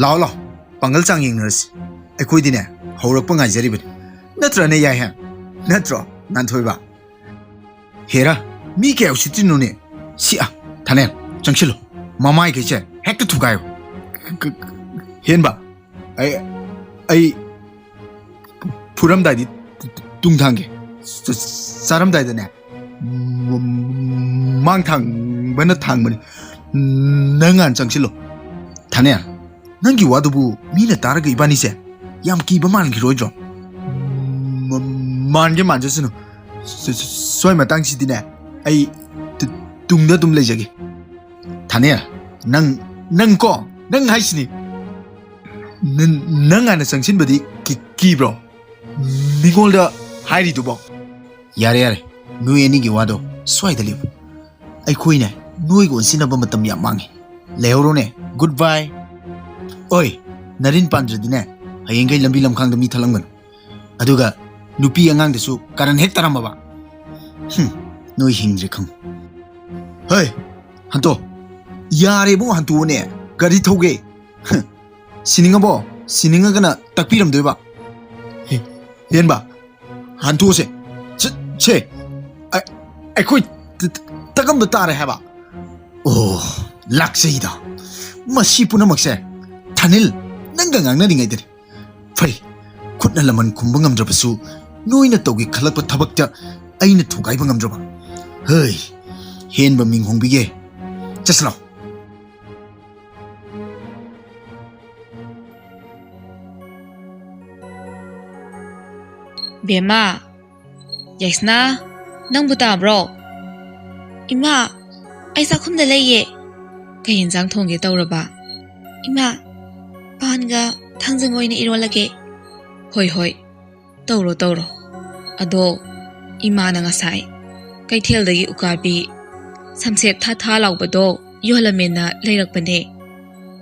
lao lao pangal chang yeng nurse ai khoi dine horak pa ngai jari bani natra ne ya han natro nan thoi ba hera mi ke usitin no ne si a thanen changchilo mamai ke che hek tu gayo hen ba ai puram dai di tung thang ge saram dai da ne mang thang bana thang mani nangan changchilo thanen nangi wadubu mina taraga ibani se yam ki ba man gi rojo man ge man jasunu soi matang si dine ai tungda tum lejage thane nang ko nang haisini nang ana sangsin badi ki bro migolda hairi du bo yare nui ani gi wado soi da libu ai khoine nui gon sinaba matam ya mangi lehoro ne goodbye oi narin pandra dine hayengai lambi lamkhang da mi thalangban aduga nupi angang desu karan hek taram baba noi hingre khang hey hanto yare bo hantu ne gari thoge sininga bo sininga kana takpiram doiba yen ba hantu se che ai khoi takam da tare haba oh lakseida masi puna makse thanil nanga ngang na dingai de fai khutna laman khumbang ngamdrabasu noina tawgi khalakpa thabakta aina thugai bangamdraba hei henba ming hongbige chaslo Bema Yaisna nang buta bro Ima ai sa khumda leye ka hinjang thongge tawraba Ima panga thangjang oina irolage hoi tawro ado ima na ngasai kaithel dagi ukabi samsep tha laubado yolamena leirakpane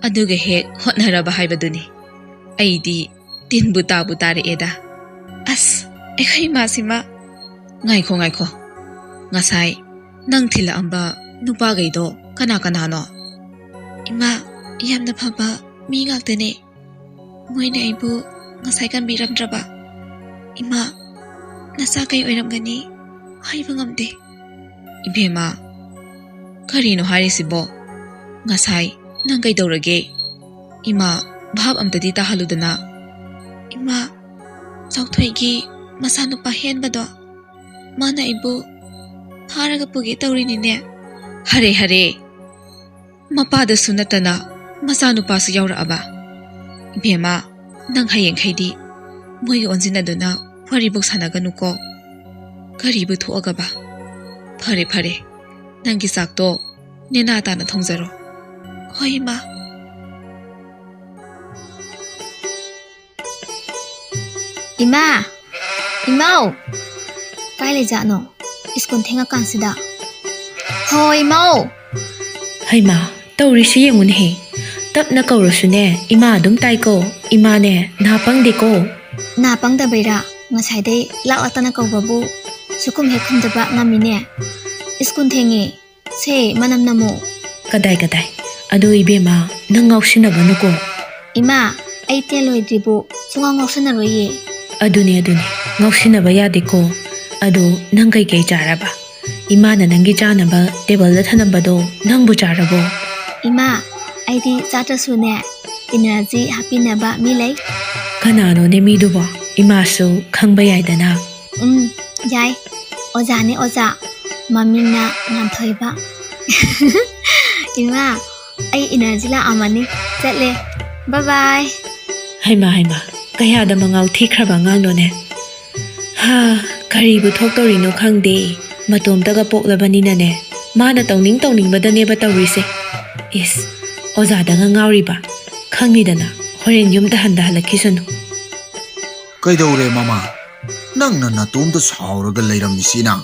aduge he hotnaraba haibaduni aidi tin buta butare eda as ekhai masima ngaikho ngasai nang thila amba nupa gaido kana no ima yamna phaba mi ngaktene moine aibu ngasai kan biramdraba ima nasa kai oiramgani haiba ngamde ibema karino harisibo ngasai nang kai dawrage ima bhab amtadi ta haludana ima chawthoigi masanu pa henbado mana ibu tharaga pugi tawrini ne hare mapada sunatana masanu pa su yawra aba ibema nang hayeng khaidi moigi onjinaduna waribuk sanaganuko karibu thoagaba phare nangi sakto nena ta na thongjaro hoi ma imau kai le ja no iskon thenga kansida hoi mau haima tawri si yengun he tapna kaurusune ima dum tai ko ima ne na pangde ko na pangda beira ngasai dei laklatana ko babu sukum he khumdaba ngamine iskun thengi se manam namo kadai adu ibema nang ngausinabanu ko ima ai te loidribu sunga ngausana roye aduni ngausinaba yade ko adu nang kai charaba ima na nangi chanaba table da thanambado nangbu charabo ima ai di chata sune energy happy naba mi lei kanano ne mi duba ima su khangba yaidana yai oja ne oja mamina ngan thoiba ima ai energy la amani chatle bye bye haima kaya da mangau thikraba ngangno ne ha kari bu thok tori no khangde matom daga poklabani na ne mana tawning badane ba tawrise is oza daga ngauri ba khangni dana horen yum da handa halakisanu kai daure mama nang na tom da sauraga leiram misina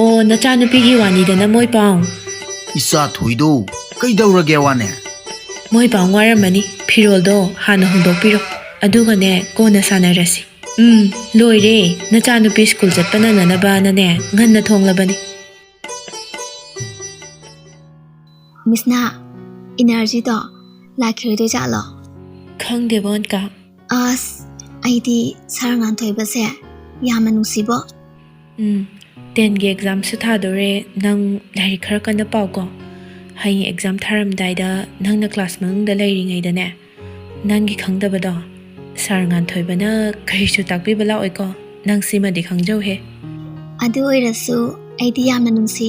o na chanu pigi wani dana moi paung isa thoido kai daurage wane moi paung waramani phiroldo hana hundopiro aduga ne kona sanarasi loire na chanu pi school chatpana na ba na ne nganna thonglabani misna energy to la khire jalo ꯈꯪꯗꯦꯕ ꯑꯟꯀꯥ ꯑꯁ ꯑꯩꯗꯤ ꯁꯥꯔ ꯉꯥꯟꯊꯣꯏꯕꯁꯦ ꯌꯥꯝꯅ ꯅꯨꯡꯁꯤꯕꯣ 10ꯒꯤ ꯑꯦꯛꯖꯥꯝꯁꯨ ꯊꯥꯗꯣꯔꯦ ꯅꯪ ꯂꯥꯏꯔꯤꯛ ꯈꯔ ꯀꯟꯅ ꯄꯥꯎꯀꯣ ꯍꯌꯦꯡ ꯑꯦꯛꯖꯥꯝ ꯊꯥꯔꯝꯗꯥꯏꯗ ꯅꯪꯅ ꯀ꯭ꯂꯥꯁ ꯃꯅꯨꯡꯗ ꯂꯩꯔꯤꯉꯩꯗꯅꯦ ꯅꯪꯒꯤ ꯈꯪꯗꯕꯗꯣ ꯁꯥꯔ ꯉꯥꯟꯊꯣꯏꯕꯅ ꯀꯔꯤꯁꯨ ꯇꯥꯛꯄꯤꯕ ꯂꯥꯛꯑꯣꯏꯀꯣ ꯅꯪ ꯁꯤꯃꯗꯤ ꯈꯪꯖꯧꯍꯦ ꯑꯗꯨ ꯑꯣꯏꯔꯁꯨ ꯑꯩꯗꯤ ꯌꯥꯝꯅ ꯅꯨꯡꯁꯤ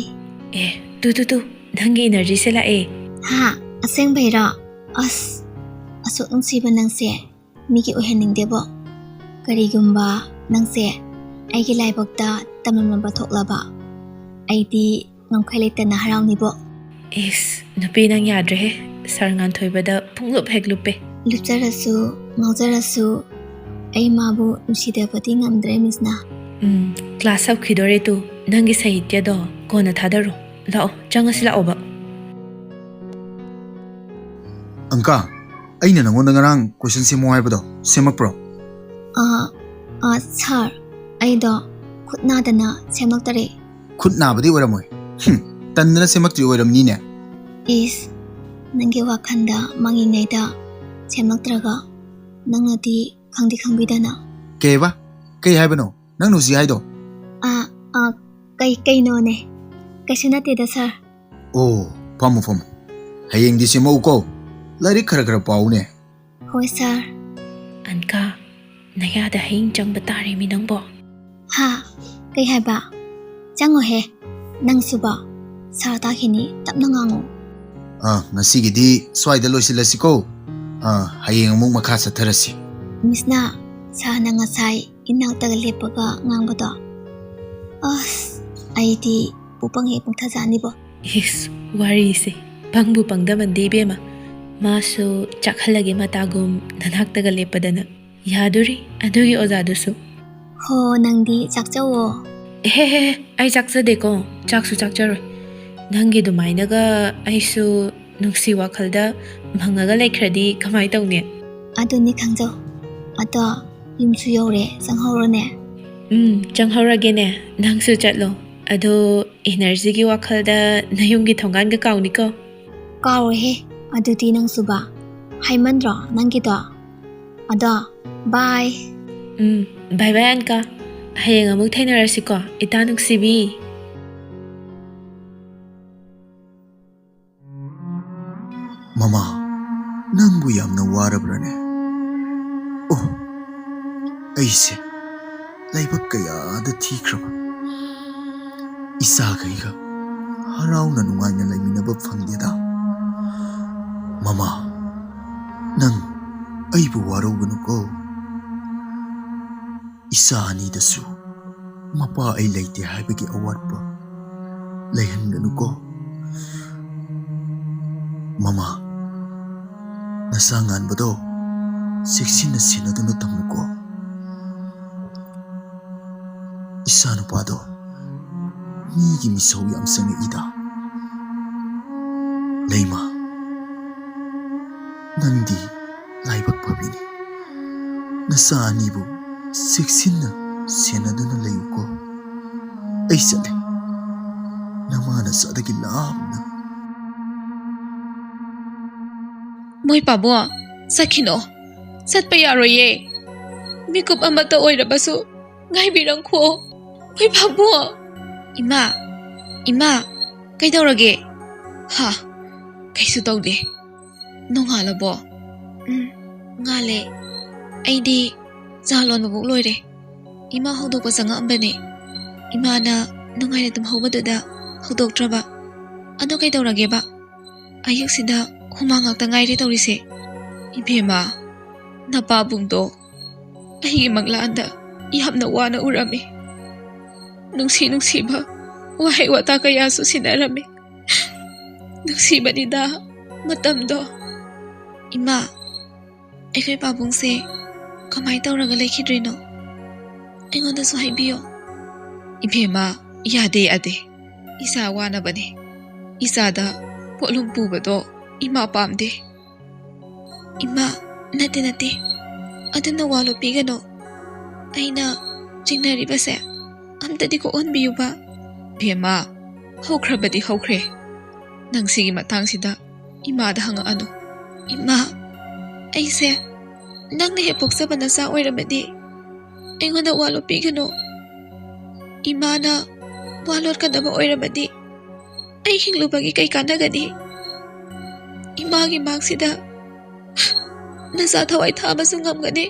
ꯇꯨ ꯅꯪꯒꯤ ꯏꯅꯔꯖꯤꯁꯦ ꯂꯥꯛꯑꯦ ꯍꯥ ꯑꯁꯦꯡꯕꯩꯔꯣ ꯑꯁ ꯑꯁꯨꯛ ꯅꯨꯡꯁꯤꯕ ꯅꯪꯁꯦ ꯃꯤꯒꯤ ꯑꯣꯏꯍꯟꯅꯤꯡꯗꯦꯕꯣ ꯀꯔꯤꯒꯨꯝꯕ ꯅꯪꯁꯦ ꯑꯩꯒꯤ ꯂꯥꯏꯕꯛꯇ ꯇꯝꯂꯝꯕ ꯊꯣꯛꯂꯕ ꯑꯩꯗꯤ ꯉꯝꯈꯩ ꯂꯩꯇꯅ ꯍꯔꯥꯎꯅꯤꯕꯣ ꯅꯨꯄꯤ ꯅꯪ ꯌꯥꯗ꯭ꯔꯦꯍꯦ ꯁꯥꯔ ꯉꯥꯟꯊꯣꯏꯕꯗ ꯄꯨꯡꯂꯨꯞ ꯍꯦꯛ ꯂꯨꯞꯄꯦ ꯂꯨꯞꯆꯔꯁꯨ ꯉꯥꯎꯖꯔꯁꯨ ꯑꯩ ꯃꯥꯕꯨ ꯅꯨꯡꯁꯤꯗꯕꯗꯤ ꯉꯝꯗ꯭ꯔꯦ ꯃꯤꯁꯅ ꯀ꯭ꯂꯥꯁ ꯍꯧꯈꯤꯗꯣꯔꯦ ꯇꯨ ꯅꯪꯒꯤ ꯁꯥꯍꯤꯇ꯭ꯌꯗꯣ ꯀꯣꯟꯅ ꯊꯥꯗꯔꯣ ꯂꯥꯛꯑꯣ ꯆꯪꯉꯁꯤ ꯂꯥꯛꯑꯣꯕ ꯑꯪꯀꯥ ꯑꯩꯅ ꯅꯪꯉꯣꯟꯗ ꯉꯔꯥꯡ ꯀꯣꯏꯁꯟ ꯁꯦꯝꯃꯣ ꯍꯥꯏꯕꯗꯣ ꯁꯦꯝꯃꯛꯄ꯭ꯔꯣ ꯁꯥꯔ ꯑꯩꯗꯣ ꯈꯨꯠ ꯅꯥꯗꯅ ꯁꯦꯝꯂꯛꯇꯔꯦ ꯈꯨꯠ ꯅꯥꯕꯗꯤ ꯑꯣꯏꯔꯝꯃꯣꯏ ꯇꯟꯗꯅ ꯁꯦꯝꯃꯛꯇ꯭ꯔꯤ ꯑꯣꯏꯔꯝꯅꯤꯅꯦ ꯏꯁ ꯅꯪꯒꯤ ꯋꯥꯈꯜꯗ ꯃꯥꯡꯉꯤꯉꯩꯗ ꯁꯦꯝꯂꯛꯇ꯭ꯔꯒ ꯅꯪꯅꯗꯤ ꯈꯪꯕꯤꯗꯅ ꯀꯩ ꯍꯥꯏꯕꯅꯣ ꯅꯪ ꯍꯧꯖꯤꯛ ꯍꯥꯏꯗꯣ ꯀꯩꯅꯣꯅꯦ ꯀꯩꯁꯨ ꯅꯠꯇꯦꯗ ꯁꯥꯔ ꯑꯣ ꯐꯝꯃꯨ ꯍꯌꯦꯡꯗꯤ ꯁꯦꯝꯃꯛꯎꯀꯣ ꯂꯥꯏꯔꯤꯛ ꯈꯔ ꯄꯥꯎꯅꯦ ꯍꯣꯏ ꯁꯥꯔ ꯑꯟꯀꯥ ꯅꯌꯥꯗ ꯍꯌꯤꯡ ꯆꯪꯕ ꯇꯥꯔꯦꯃꯤ ꯅꯪꯕꯣ ꯍꯥ ꯀꯩ ꯍꯥꯏꯕ ꯆꯪꯉꯣꯍꯦ ꯅꯪꯁꯨꯕ ꯁꯥꯔ ꯇꯥꯈꯤꯅꯤ ꯇꯞꯅ ꯉꯥꯡꯉꯣ ngasi swai loisillasiko hayeng amuk makha satharasi ꯃꯤꯁꯅ ꯁꯥꯔꯅ ꯉꯁꯥꯏ ꯏꯅꯥꯛꯇꯒ ꯂꯦꯞꯄꯒ ꯉꯥꯡꯕꯗꯣ ꯑꯁ ꯑꯩꯗꯤ ꯄꯨꯄꯪ ꯍꯦꯛ ꯄꯪꯊꯖꯥꯅꯤꯕꯣ ꯋꯥꯔꯤꯁꯦ ꯄꯪꯕꯨ ꯄꯪꯗꯕꯟꯗꯦ ꯏꯕꯦꯝꯃ ꯃꯥꯁꯨ ꯆꯥꯛꯍꯜꯂꯒꯦ ꯃꯇꯥꯒꯨꯝ ꯅꯅꯥꯛꯇꯒ ꯂꯦꯞꯄꯗꯅ ꯌꯥꯗꯣꯔꯤ ꯑꯗꯨꯒꯤ ꯑꯣꯖꯥꯗꯨꯁꯨ ꯍꯣ ꯅꯪꯗꯤ ꯆꯥꯛꯆꯧꯋꯣ ꯑꯩ ꯆꯥꯛꯆꯗꯦꯀꯣ ꯆꯥꯛꯁꯨ ꯆꯥꯛꯆꯔꯣꯏ ꯅꯪꯒꯤ ꯑꯗꯨꯃꯥꯏꯅꯒ ꯑꯩꯁꯨ ꯅꯨꯡꯁꯤ ꯋꯥꯈꯜꯗ ꯃꯪꯉꯒ ꯂꯩꯈ꯭ꯔꯗꯤ ꯀꯃꯥꯏ ꯇꯧꯅꯤ ꯑꯗꯨꯅꯤ ꯈꯪꯖꯧ ꯑꯗꯣ ꯌꯨꯝꯁꯨ ꯌꯧꯔꯦ ꯆꯪꯍꯧꯔꯣꯅꯦ ꯆꯪꯍꯧꯔꯒꯦꯅꯦ ꯅꯪꯁꯨ ꯆꯠꯂꯣ ꯑꯗꯣ ꯏꯅꯔꯖꯤꯒꯤ ꯋꯥꯈꯜꯗ ꯅꯌꯨꯝꯒꯤ ꯊꯣꯡꯒꯥꯟꯒ ꯀꯥꯎꯅꯤꯀꯣ ꯀꯥꯎꯔꯣꯏꯍꯦ ꯑꯗꯨꯗꯤ ꯅꯪꯁꯨꯕ ꯍꯥꯏꯃꯟꯗ꯭ꯔꯣ ꯅꯪꯒꯤꯗꯣ ꯑꯗꯣ ꯕꯥꯏ ꯕꯥꯏ ꯕꯥꯏ ꯑꯟꯀꯥ ꯍꯌꯦꯡ ꯑꯃꯨꯛ ꯊꯦꯡꯅꯔꯁꯤꯀꯣ ꯏꯇꯥ ꯅꯨꯡꯁꯤꯕꯤ mama nangbu yamna warabrane oh aise laibak kaya da thikraba isa gaiga harauna nungaina laiminaba phangdeda mama nang aibu warogunu ko isa ani dasu mapa ai leite haibagi awatpa leihanganu ko mama nasangan bado seksina sinaduna tamuko isanu pado migi misau yam sangi ida leima nandi laibak pabini nasani bu seksina sinaduna layuko aisale namana sadagi lamna ꯃꯣꯏ ꯄꯥꯕꯣ ꯆꯠꯈꯤꯅꯣ ꯆꯠꯄ ꯌꯥꯔꯣꯏꯌꯦ ꯃꯤꯀꯨꯞ ꯑꯃꯠꯇ ꯑꯣꯏꯔꯕꯁꯨ ꯉꯥꯏꯕꯤꯔꯝꯈꯣ ꯃꯣꯏ ꯄꯥꯕꯣ ꯏꯃꯥ ꯀꯩꯗꯧꯔꯒꯦ ꯍꯥ ꯀꯩꯁꯨ ꯇꯧꯗꯦ ꯅꯣꯡꯉꯥꯜꯂꯕꯣ ꯉꯥꯜꯂꯦ ꯑꯩꯗꯤ ꯆꯥ ꯂꯣꯟꯕꯕꯨ ꯂꯣꯏꯔꯦ ꯏꯃꯥ ꯍꯧꯗꯣꯛꯄ ꯆꯪꯉꯛꯑꯝꯕꯅꯦ ꯏꯃꯥꯅ ꯅꯨꯡꯉꯥꯏꯅ ꯇꯨꯝꯍꯧꯕꯗꯨꯗ ꯍꯧꯗꯣꯛꯇ꯭ꯔꯕ ꯑꯗꯣ ꯀꯩꯗꯧꯔꯒꯦꯕ ꯑꯌꯨꯛꯁꯤꯗ ꯍꯨꯃꯥꯡ ꯉꯥꯛꯇ ꯉꯥꯏꯔꯦ ꯇꯧꯔꯤꯁꯦ ꯏꯕꯦꯝꯃ ꯅꯄꯥꯕꯨꯡꯗꯣ ꯑꯩꯒꯤ ꯃꯪꯂꯥꯟꯗ ꯌꯥꯝꯅ ꯋꯥꯅ ꯎꯔꯝꯃꯤ ꯅꯨꯡꯁꯤꯕ ꯋꯥꯍꯩ ꯋꯥꯇꯥ ꯀꯌꯥꯁꯨ ꯁꯤꯟꯅꯔꯝꯃꯤ ꯅꯨꯡꯁꯤꯕꯅꯤꯗ ꯃꯇꯝꯗꯣ ꯏꯃꯥ ꯑꯩꯈꯣꯏ ꯄꯥꯕꯨꯡꯁꯦ ꯀꯃꯥꯏ ꯇꯧꯔꯒ ꯂꯩꯈꯤꯗ꯭ꯔꯤꯅꯣ ꯑꯩꯉꯣꯟꯗꯁꯨ ꯍꯥꯏꯕꯤꯌꯣ ꯏꯕꯦꯝꯃ ꯌꯥꯗꯦ ꯏꯆꯥ ꯋꯥꯅꯕꯅꯦ ꯏꯆꯥꯗ ꯄꯣꯠꯂꯨꯝ ꯄꯨꯕꯗோ 이마 ꯄꯥꯝꯗꯦ 이마 ꯅꯠꯇꯦ ꯑꯗꯨꯅ ꯋꯥꯂꯣ ꯄꯤꯒꯅꯣ ꯑꯩꯅ ꯆꯤꯡꯅꯔꯤꯕꯁꯦ ꯑꯝꯇꯗꯤ ꯀꯣꯛꯍꯟꯕꯤꯌꯨꯕ ꯕꯦꯝꯃ ꯍꯧꯈ꯭ꯔꯕꯗꯤ ꯍꯧꯈ꯭ꯔꯦ ꯅꯪ ꯁꯤꯒꯤ ꯃꯇꯥꯡꯁꯤꯗ ꯏꯃꯥꯗ ꯍꯪꯉꯛꯑꯅꯨ ꯏꯃꯥ ꯑꯩꯁꯦ ꯅꯪꯅ ꯍꯦꯛ ꯄꯣꯛꯆꯕ ꯅꯆꯥ ꯑꯣꯏꯔꯕꯗꯤ ꯑꯩꯉꯣꯟꯗ ꯋꯥꯂꯣꯠ ꯄꯤꯒꯅꯨ ꯏꯃꯥꯅ ꯋꯥꯂꯣꯠꯀꯗꯕ ꯑꯣꯏꯔꯕꯗꯤ ꯑꯩ ꯍꯤꯡꯂꯨꯕꯒꯤ ꯀꯩ ꯀꯥꯟꯅꯒꯅꯤ ꯏꯃꯥꯒꯤ ꯃꯥꯡꯁꯤꯗ ꯅꯆꯥ ꯊꯋꯥꯏ ꯊꯥꯕꯁꯨ ꯉꯝꯒꯅꯤ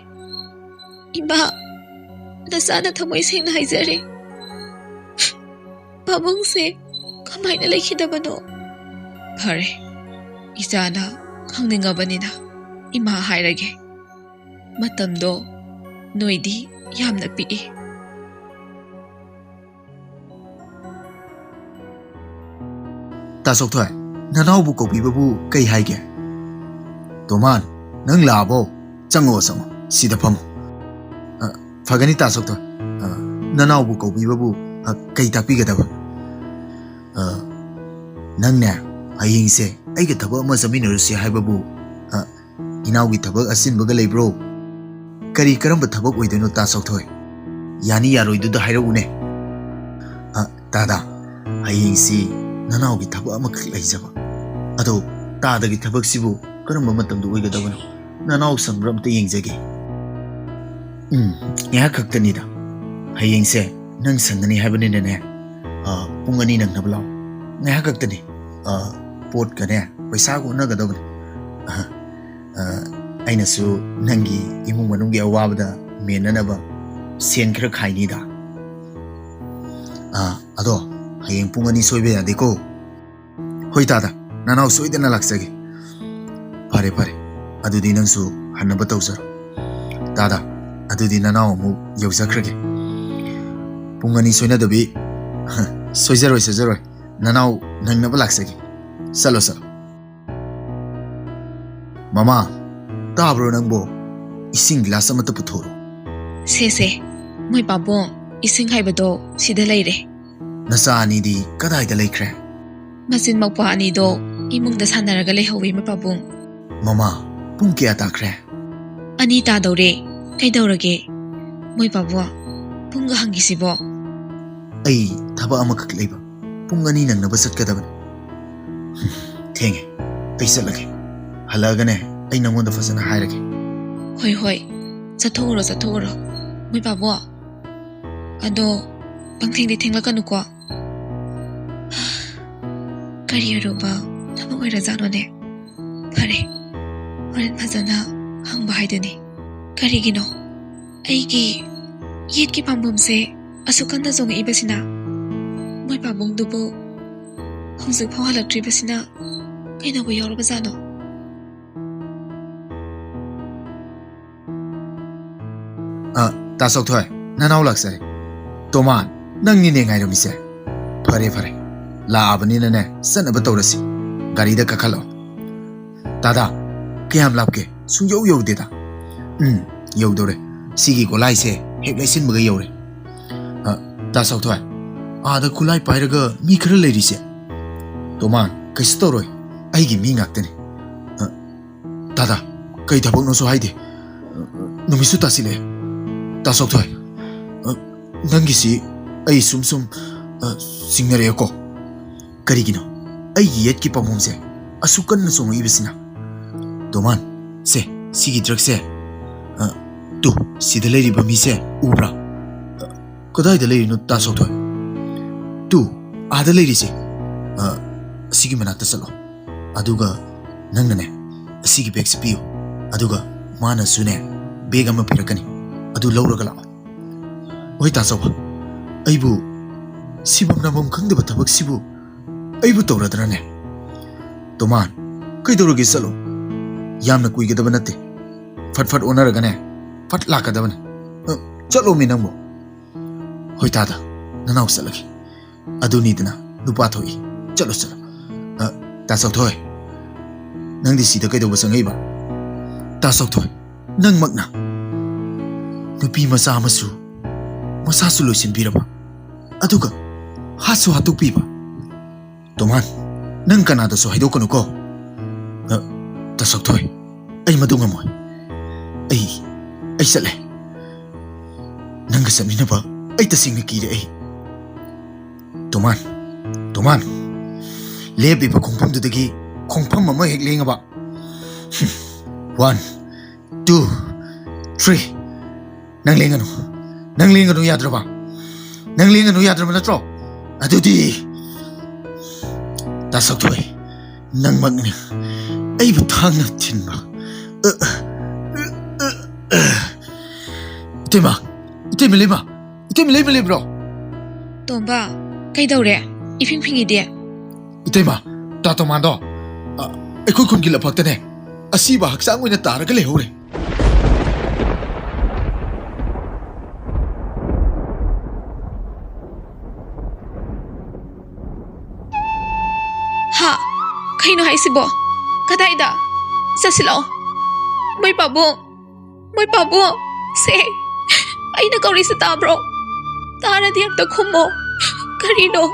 ꯏꯃꯥ ꯅꯆꯥꯅ ꯊꯃꯣꯏ ꯁꯦꯡꯅ ꯍꯥꯏꯖꯔꯤ ꯄꯥꯕꯨꯡꯁꯦ ꯀꯃꯥꯏꯅ ꯂꯩꯈꯤꯗꯕꯅꯣ ꯐꯔꯦ ꯏꯆꯥꯅ ꯈꯪꯅꯤꯡꯉꯕꯅꯤꯅ ꯏꯃꯥ ꯍꯥꯏꯔꯒꯦ ꯃꯇꯝꯗꯣ ꯅꯣꯏꯗꯤ ꯌꯥꯝꯅ ꯄꯤꯛꯏ ꯇꯥꯁꯣꯛꯊꯣꯏ ꯅꯅꯥꯎꯕꯨ ꯀꯧꯕꯤꯕꯕꯨ ꯀꯩ ꯍꯥꯏꯒꯦ ꯇꯣꯃꯥꯟ ꯅꯪ ꯂꯥꯛꯑꯕꯣ ꯆꯪꯉꯣ ꯁꯤꯗ ꯐꯝꯃꯣ ꯐꯒꯅꯤ ꯇꯥꯁꯣꯛꯊꯣꯏ ꯅꯅꯥꯎꯕꯨ ꯀꯧꯕꯤꯕꯕꯨ ꯀꯩ ꯇꯥꯛꯄꯤꯒꯗꯕ ꯅꯪꯅꯦ ꯍꯌꯦꯡꯁꯦ ꯑꯩꯒ ꯊꯕꯛ ꯑꯃ ꯆꯠꯃꯤꯟꯅꯔꯨꯁꯤ ꯍꯥꯏꯕꯕꯨ ꯏꯅꯥꯎꯒꯤ ꯊꯕꯛ ꯑꯆꯤꯟꯕꯒ ꯂꯩꯕ꯭रो ꯀꯔꯤ ꯀꯔꯝꯕ ꯊꯕꯛ ꯑꯣꯏꯗꯣꯏꯅꯣ ꯇꯥꯁꯣꯛꯊꯣꯏ ꯌꯥꯅꯤ ꯌꯥꯔꯣꯏꯗꯨꯗ ꯍꯥꯏꯔꯛꯎꯅꯦ ꯇꯥꯗ ꯍꯌꯦꯡꯁꯤ ꯅꯅꯥꯎꯒꯤ ꯊꯕꯛ ꯑꯃꯈꯛ ꯂꯩꯖꯕ ꯑꯗꯣ ꯇꯥꯗꯒꯤ ꯊꯕꯛꯁꯤꯕꯨ ꯀꯔꯝꯕ ꯃꯇꯝꯗ ꯑꯣꯏꯒꯗꯕꯅꯣ ꯅꯅꯥꯎ ꯁꯪꯕ꯭ꯔꯥ ꯑꯝꯇ ꯌꯦꯡꯖꯒꯦ ꯉꯥꯏꯍꯥꯛ ꯈꯛꯇꯅꯤꯗ ꯍꯌꯦꯡꯁꯦ ꯅꯪ ꯁꯪꯒꯅꯤ ꯍꯥꯏꯕꯅꯤꯅꯅꯦ ꯄꯨꯡ 2 ꯅꯪꯅꯕ ꯂꯥꯛꯑꯣ ꯉꯥꯏꯍꯥꯛ ꯈꯛꯇꯅꯤ ꯄꯣꯠꯀꯅꯦ ꯄꯩꯁꯥꯒ ꯎꯅꯒꯗꯕꯅꯤ ꯑꯩꯅꯁꯨ ꯅꯪꯒꯤ ꯏꯃꯨꯡ ꯃꯅꯨꯡꯒꯤ ꯑꯋꯥꯕꯗ ꯃꯦꯟꯅꯅꯕ ꯁꯦꯟ ꯈꯔ ꯈꯥꯏꯅꯤꯗ ꯑꯗꯣ hayeng pung 2 soibe yadeko hoi tada nanau soidana laksage pare adudi nangsu hanaba tawzar tada adudi nanau mu yawzakrage pung 2 soina dabi soijaroi nanau nangnaba laksage salo mama tabro nangbo ising glass amata puthoro se moi pabong ising haibado sida leire nasa ani di kadai da laikre masin makpa ani do imung da sanaraga lehawi ma pabung mama pung kya takre ani ta dore kai dorage moi pabwa pung ga hangisibo ai thaba amakak leiba pung 2 nang naba satkadaba thenge ai salage halagane ai nangonda fasana hairage hoi chathoro moi pabwa ado pangthing di thengla kanu ko career roba thaba oira jano ne pare horen phajana hangba haidani karigino aigi yet ki pambum se asukanda jong ibasina moi pabung dubu hongse phawala tribasina kaina bo yoroba jano tasok thoi nanau laksare toman nang ni ne ngai ro mise pare la abani ne sanaba tawrasi gari da kakhalo tada kiyam lapke sung yo de da yo dore sigi ko lai se hek lai sin baga yore tasok thoi ada kulai pairaga mi khara leiri se toman kaistoroi ai gi mi ngaktani tada kai thabok no so haide numisu tasile tasok thoi nangisi ai sum singnare ko karigino ai yet ki pamum se asukan na song ibisina doman se sigi drug se tu sida leri ba mi se ubra kodai da leri no tasok thoi tu ada leri se sigi manata salo aduga nangnane sigi bag spiu aduga mana sune bag ama pirakani adu lawraga la oi tasoba aibu sibam namam khangdeba thabak sibu aibu tawradrane toman kaidoroge salo yamna kuigedaba natte fat onaragane fat lakadabane chalo mi nangbo hoi tada nanau salagi aduni dana nupa thoi chalo tasok thoi nangdi sida kaidoba sangai ba tasok thoi nang makna nupi masa amasu masa solution biraba aduga hasu hatuk piba toman nang kana da so haido kono ko tasok thoi ai madunga moy ai sale nang ga samina ba ai tasing ki re ai toman lebi ba khongpham du dagi khongpham ma hek lenga ba 1 2 free nang lenganu yadraba nang lenganu yadraba natro adudi ta sakthoi nang magni ai bu thang na thinba Itema bro. Tomba, kay daw re? Iping-pingi di. Itema, tato mando. Ako'y kun gilapagta ne. Asiba haksang mo na taraga leho re. Ha? Kaino haisibo? Kadayda? Sa sila? May pabong. Se. Ay nagkauri sa tabro. Tara di ang dagko mo. Karino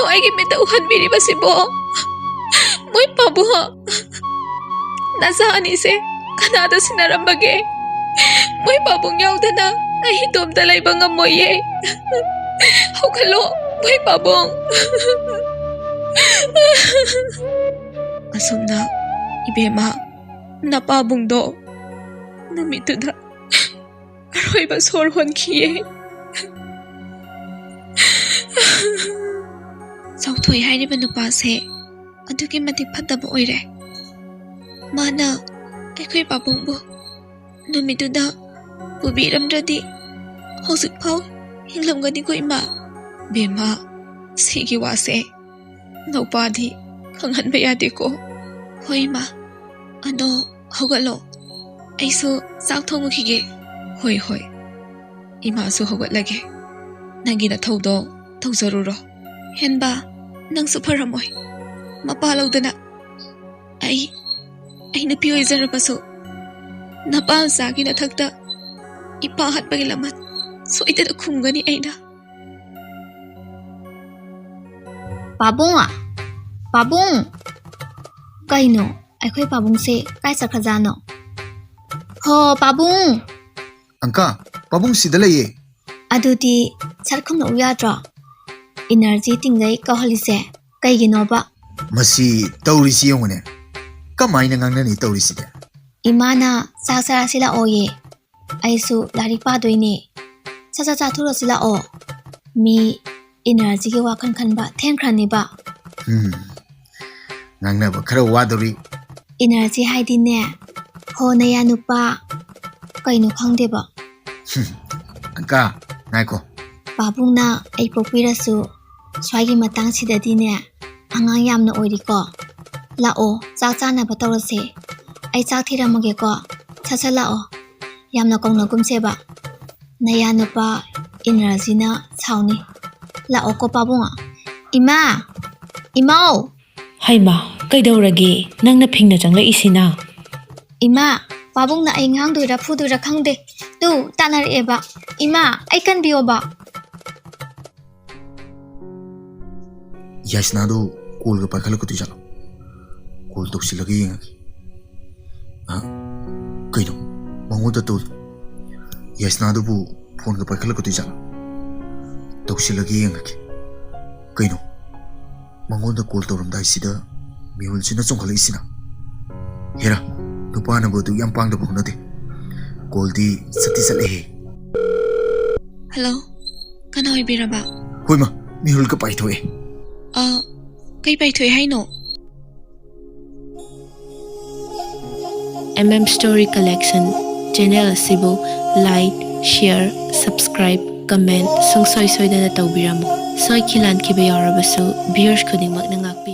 ay gimitauhan bini ba si Bo? Mo'y pabuha. Nasaan ise? Kanada sinarambage. Mo'y pabong yaw da na. Ay hitom talay bang amoy eh. Hukalo, mo'y pabong. Asum na, ibema, napabong do. Namito da. Aroy ba sorhon kiye? Sautoy hairiba nupase adugi matik fataba oire. Mana aikoy pabongbo numituda pubiramdradi hosik phau hinglamgani ko ima. Bema sige wase naupadi khanghanba yade ko. Hoi ma ano hogalo aiso sak thongukige. Hoi imasu hogatlage. Nangina thaudo thauzaruro. Henba nang suparamoy. Mapalawda na. Ay napiyoy zarapaso. Napal sa akin na thagda. Ipahat pagilamat. So ita na kumgani ay na. Pabong ah. Pabong. Kaino, aiko'y pabong si kay sa kazano. Ho, pabong. Angka, pabong sidalay eh. Adudi sarkham na uyadra. Energy tingay kaholise kay ginoba. Masi taurisi yung ne. Kamay na ngang nani taurisi de. Imana sasara sila oye. Aisu larik padoy ni. Sasaturo sila o. Mi energy ke wakan kan ba tengkran ni ba. Ngang na ba kara wadori. Energy hai din ne. Ho na ya nupa. Kaino khangde ba. Angka, ngaiko. Pabung na ay pokpirasu. Swagi matang sidadi ne. Angang yam na oiri ko. Lao, sak na ba tawrase. Ay sak thiramage ko. Sasa lao. Yam na kong nagumse ba. Naya na pa energy na sauni. Lao ko pabung ah. Ima! Imaw! Haima, kaidaurage nang naping na jangla isina. Ima! Pabung na ay ngang doira pudoira khangde. Tu, tanar eba. Ima, ay kan biyo ba? Yasnado kul ga pakhala ko tu jalo. Kul tok silagi yang. Kaino, manguda tu. Yasnado bu phone ga pakhala ko tu jalo. Tok silagi yang. Kaino, manguda kul to ramdai sida mihul sina chongkhala isina. Hera, nupa na bodu yang pang da bu nate. Kul di sati sale he. Hello, kana oibiraba? Hoi ma, mihul ka pai thoe. Kay paitoy hay no? Story Collection channel asibu like, share, subscribe, comment sung soy na tawbiramo. Soy kilan kiba yarabasu viewers khudingmak na ngakpi